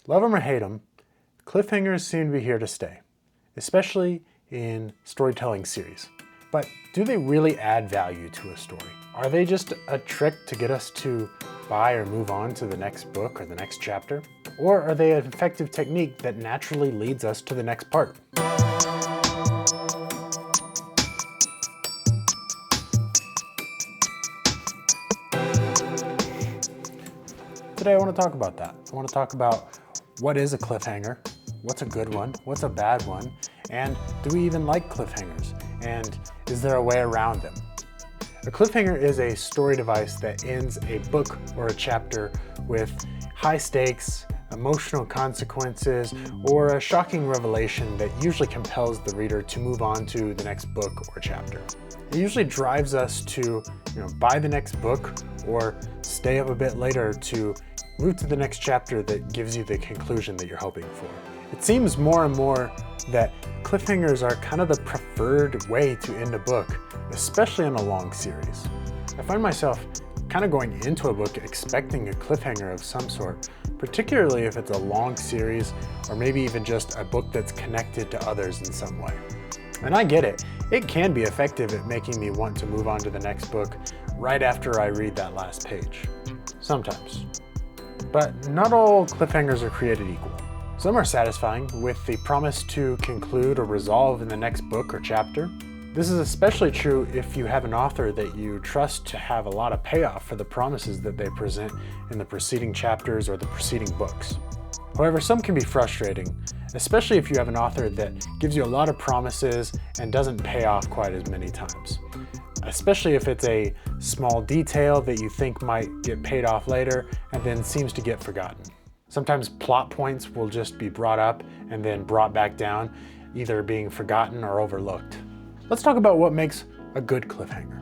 Love them or hate them, cliffhangers seem to be here to stay, especially in storytelling series. But do they really add value to a story? Are they just a trick to get us to buy or move on to the next book or the next chapter? Or are they an effective technique that naturally leads us to the next part? Today I want to talk about that. I want to talk about what is a cliffhanger, what's a good one, what's a bad one, and do we even like cliffhangers? And is there a way around them? A cliffhanger is a story device that ends a book or a chapter with high stakes, emotional consequences, or a shocking revelation that usually compels the reader to move on to the next book or chapter. It usually drives us to buy the next book or stay up a bit later to move to the next chapter that gives you the conclusion that you're hoping for. It seems more and more that cliffhangers are kind of the preferred way to end a book, especially in a long series. I find myself kind of going into a book expecting a cliffhanger of some sort, particularly if it's a long series or maybe even just a book that's connected to others in some way. And I get it. It can be effective at making me want to move on to the next book right after I read that last page. Sometimes. But not all cliffhangers are created equal. Some are satisfying with the promise to conclude or resolve in the next book or chapter. This is especially true if you have an author that you trust to have a lot of payoff for the promises that they present in the preceding chapters or the preceding books. However, some can be frustrating, especially if you have an author that gives you a lot of promises and doesn't pay off quite as many times. Especially if it's a small detail that you think might get paid off later and then seems to get forgotten. Sometimes plot points will just be brought up and then brought back down, either being forgotten or overlooked. Let's talk about what makes a good cliffhanger.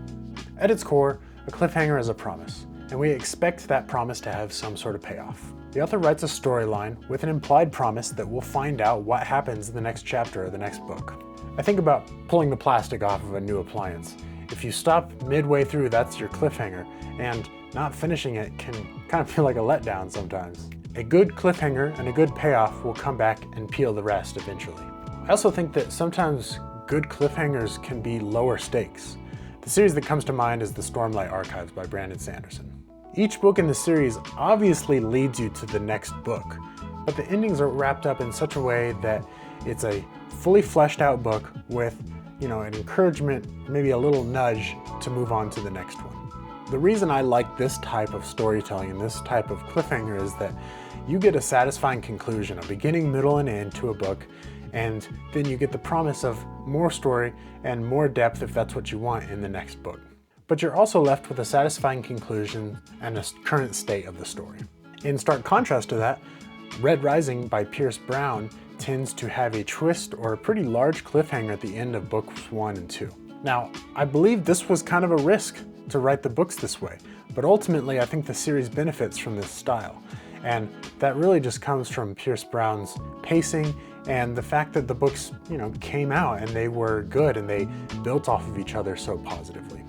At its core, a cliffhanger is a promise, and we expect that promise to have some sort of payoff. The author writes a storyline with an implied promise that we'll find out what happens in the next chapter or the next book. I think about pulling the plastic off of a new appliance. If you stop midway through, that's your cliffhanger, and not finishing it can kind of feel like a letdown sometimes. A good cliffhanger and a good payoff will come back and peel the rest eventually. I also think that sometimes good cliffhangers can be lower stakes. The series that comes to mind is the Stormlight Archives by Brandon Sanderson. Each book in the series obviously leads you to the next book, but the endings are wrapped up in such a way that it's a fully fleshed out book with an encouragement, maybe a little nudge to move on to the next one. The reason I like this type of storytelling and this type of cliffhanger is that you get a satisfying conclusion, a beginning, middle, and end to a book, and then you get the promise of more story and more depth if that's what you want in the next book. But you're also left with a satisfying conclusion and a current state of the story. In stark contrast to that, Red Rising by Pierce Brown tends to have a twist or a pretty large cliffhanger at the end of books 1 and 2. Now, I believe this was kind of a risk to write the books this way, but ultimately I think the series benefits from this style. And that really just comes from Pierce Brown's pacing and the fact that the books, came out and they were good and they built off of each other so positively.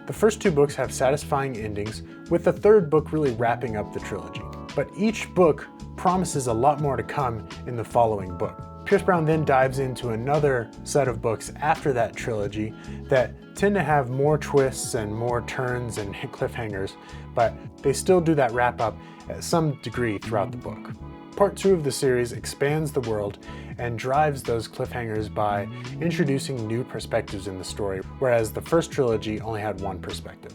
The first 2 books have satisfying endings, with the 3rd book really wrapping up the trilogy. But each book promises a lot more to come in the following book. Pierce Brown then dives into another set of books after that trilogy that tend to have more twists and more turns and cliffhangers, but they still do that wrap up at some degree throughout the book. Part 2 of the series expands the world and drives those cliffhangers by introducing new perspectives in the story, whereas the first trilogy only had one perspective.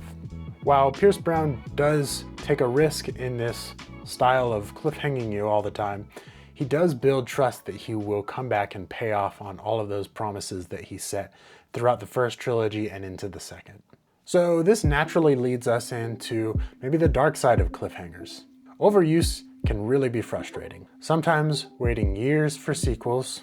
While Pierce Brown does take a risk in this style of cliffhanging you all the time, he does build trust that he will come back and pay off on all of those promises that he set throughout the first trilogy and into the second. So this naturally leads us into maybe the dark side of cliffhangers. Overuse can really be frustrating. Sometimes waiting years for sequels.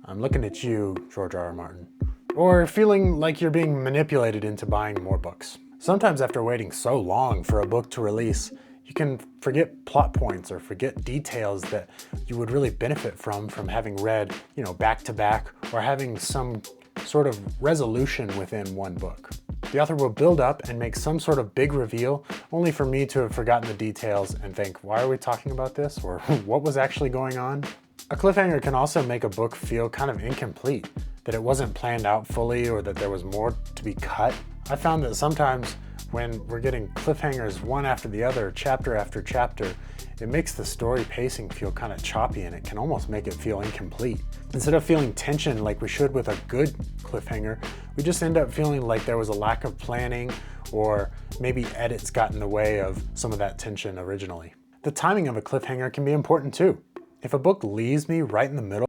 I'm looking at you, George R.R. Martin. Or feeling like you're being manipulated into buying more books. Sometimes after waiting so long for a book to release, you can forget plot points or forget details that you would really benefit from having read, back to back, or having some sort of resolution within one book. The author will build up and make some sort of big reveal, only for me to have forgotten the details and think, why are we talking about this? Or what was actually going on? A cliffhanger can also make a book feel kind of incomplete, that it wasn't planned out fully or that there was more to be cut. I found that sometimes when we're getting cliffhangers one after the other, chapter after chapter, it makes the story pacing feel kind of choppy and it can almost make it feel incomplete. Instead of feeling tension like we should with a good cliffhanger, we just end up feeling like there was a lack of planning or maybe edits got in the way of some of that tension originally. The timing of a cliffhanger can be important too. If a book leaves me right in the middle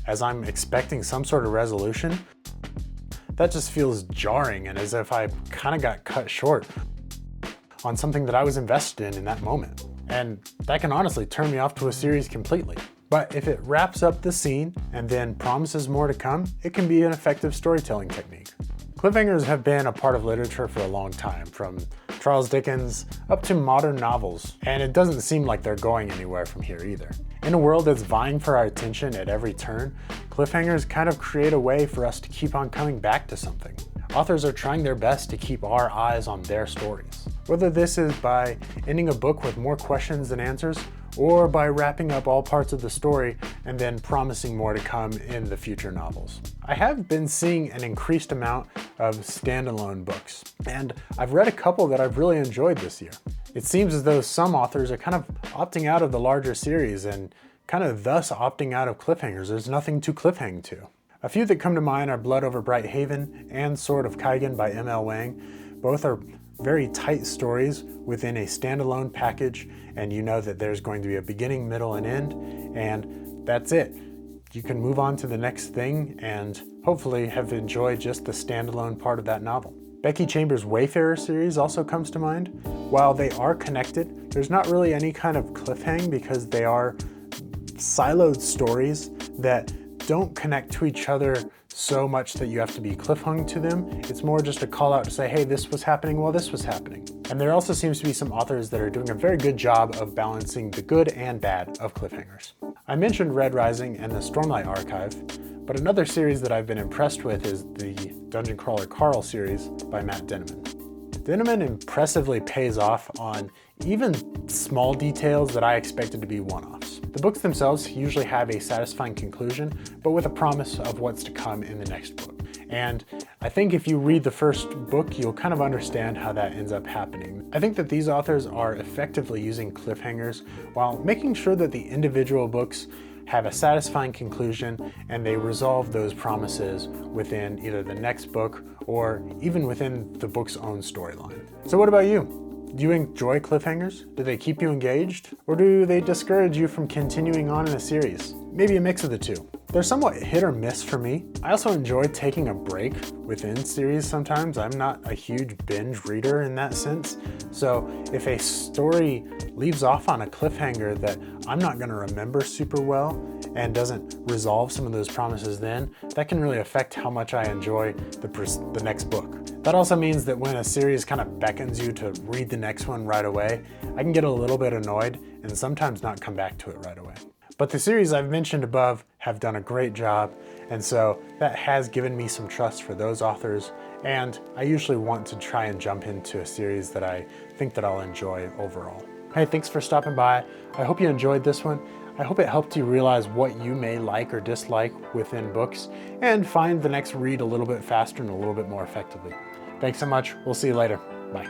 as I'm expecting some sort of resolution, that just feels jarring and as if I kind of got cut short on something that I was invested in that moment. And that can honestly turn me off to a series completely. But if it wraps up the scene and then promises more to come, it can be an effective storytelling technique. Cliffhangers have been a part of literature for a long time, from Charles Dickens up to modern novels, and it doesn't seem like they're going anywhere from here either. In a world that's vying for our attention at every turn, cliffhangers kind of create a way for us to keep on coming back to something. Authors are trying their best to keep our eyes on their stories. Whether this is by ending a book with more questions than answers, or by wrapping up all parts of the story and then promising more to come in the future novels. I have been seeing an increased amount of standalone books, and I've read a couple that I've really enjoyed this year. It seems as though some authors are kind of opting out of the larger series and kind of thus opting out of cliffhangers. There's nothing to cliffhang to. A few that come to mind are Blood Over Bright Haven and Sword of Kaigan by M.L. Wang. Both are very tight stories within a standalone package, and you know that there's going to be a beginning, middle, and end, and that's it. You can move on to the next thing and hopefully have enjoyed just the standalone part of that novel. Becky Chambers' Wayfarer series also comes to mind. While they are connected, there's not really any kind of cliffhang because they are siloed stories that don't connect to each other so much that you have to be cliffhung to them. It's more just a call out to say, hey, this was happening while this was happening. And there also seems to be some authors that are doing a very good job of balancing the good and bad of cliffhangers. I mentioned Red Rising and the Stormlight Archive, but another series that I've been impressed with is the Dungeon Crawler Carl series by Matt Denneman. Denneman impressively pays off on even small details that I expected to be one-offs. The books themselves usually have a satisfying conclusion, but with a promise of what's to come in the next book. And I think if you read the first book, you'll kind of understand how that ends up happening. I think that these authors are effectively using cliffhangers while making sure that the individual books have a satisfying conclusion and they resolve those promises within either the next book or even within the book's own storyline. So what about you? Do you enjoy cliffhangers? Do they keep you engaged? Or do they discourage you from continuing on in a series? Maybe a mix of the two. They're somewhat hit or miss for me. I also enjoy taking a break within series sometimes. I'm not a huge binge reader in that sense. So if a story leaves off on a cliffhanger that I'm not going to remember super well and doesn't resolve some of those promises then, that can really affect how much I enjoy the next book. That also means that when a series kind of beckons you to read the next one right away, I can get a little bit annoyed and sometimes not come back to it right away. But the series I've mentioned above have done a great job, and so that has given me some trust for those authors, and I usually want to try and jump into a series that I think that I'll enjoy overall. Hey, thanks for stopping by. I hope you enjoyed this one. I hope it helped you realize what you may like or dislike within books and find the next read a little bit faster and a little bit more effectively. Thanks so much. We'll see you later. Bye.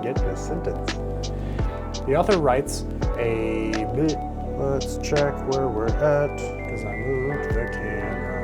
Get this sentence. The author writes a bit. Let's check where we're at because I moved the camera.